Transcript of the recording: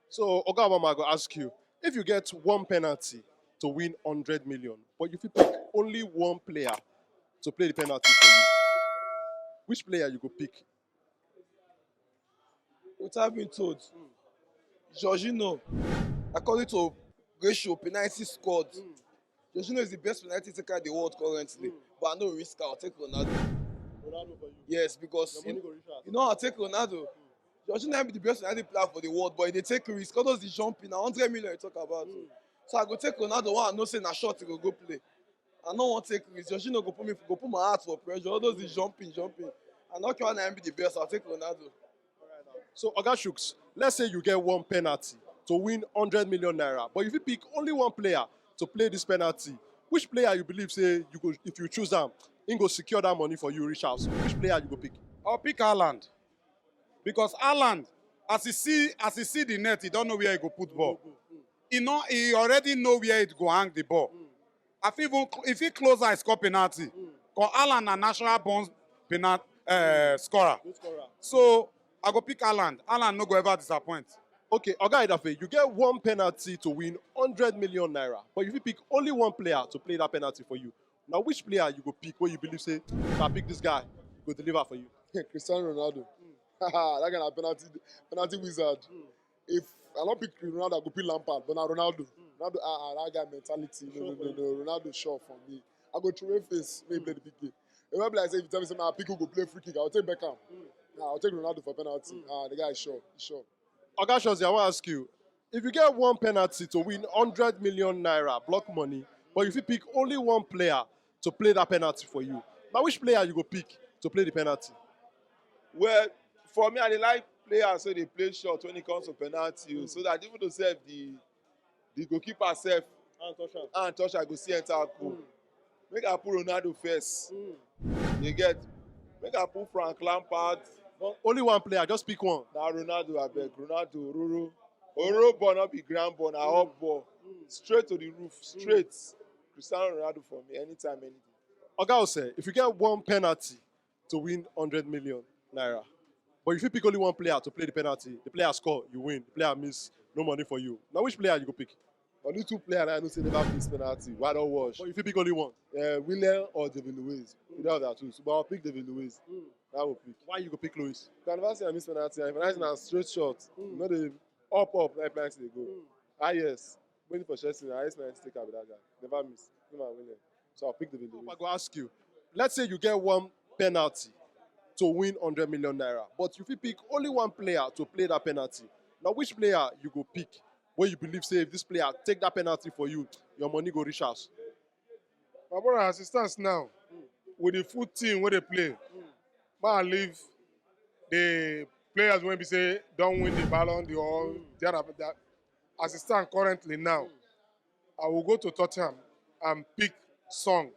So, Oga Obama, I go ask you, if you get one penalty to win 100 million, but if you pick only one player to play the penalty for you, which player you go pick? Without being told, Jorginho, according to ratio, penalty scored. Jorginho is the best penalty taker in the world currently. But I no risk, I'll take Ronaldo. Ronaldo for you. Yes, because you know I'll take Ronaldo. Jorginho might be the best penalty player for the world, but they take risk. All those the jumping, now 100 million you talk about. So I go take Ronaldo. One, I know say na short, he go play. I don't want to take risk. Jorginho go put my heart for pressure. All those the jumping. I know can be the best. I'll take Ronaldo. So, Oga Shooks, let's say you get one penalty to win 100 million naira, but if you pick only one player to play this penalty, which player you believe say you go, if you choose them, he go secure that money for you, reach house? Which player you go pick? I'll pick Haaland. Because Haaland, as he see the net, he don't know where he go put ball. He already know where he go hang the ball. If he close eye, score penalty. Because Haaland a national born penalty scorer. So I go pick Haaland. Haaland no go ever disappoint. Okay, Oga Idafe, you get one penalty to win 100 million naira, but if you pick only one player to play that penalty for you, now which player you go pick where you believe say, if I pick this guy, he go deliver for you? Cristiano Ronaldo. That kind of penalty wizard. If I don't pick Ronaldo, I go pick Lampard, but now Ronaldo. Ronaldo, that guy mentality. No. Ronaldo sure for me. I go through face, maybe play the big game. If I say, if you tell me something, I pick who go play free kick, I'll take Beckham. I'll take Ronaldo for penalty. The guy is sure. He's sure. Oga Shozi, I want to ask you, if you get one penalty to win 100 million naira, block money, but if you pick only one player to play that penalty for you, now which player you go pick to play the penalty? Well, for me, I dey like players so they play short when it comes to penalty, so that even though self the goalkeeper self and touch I go see enter goal. Make I put Ronaldo first. You get? Make I put Frank Lampard. Only one player, just pick one. Now Ronaldo, I beg. Ronaldo, Ororo ball, not be ground ball, na up ball. Straight to the roof, straight. Cristiano Ronaldo for me, anytime, any day. Oga say, if you get one penalty to win 100 million naira, but if you pick only one player to play the penalty, the player score, you win. The player miss, no money for you. Now which player you go pick? Only two players I know say never miss penalty. Why don't watch? But if you pick only one? Willian or David Luiz. Without that too. So, but I'll pick David Luiz. That will pick. Why you go pick Luis? Canvas I miss penalty. And penalty na straight shot. Not the up, like penalty they go. Yes. Waiting for Chelsea. I used penalty take out with that guy. Never miss. No man William. So I'll pick David Luiz. I go ask you. Let's say you get one penalty to win 100 million naira, but if you pick only one player to play that penalty, now which player you go pick where you believe say if this player take that penalty for you, your money go reach us? My brother, as it stands now, with the full team where they play, I leave the players when we say don't win the ballon, as it stands currently now, I will go to Tottenham and pick Song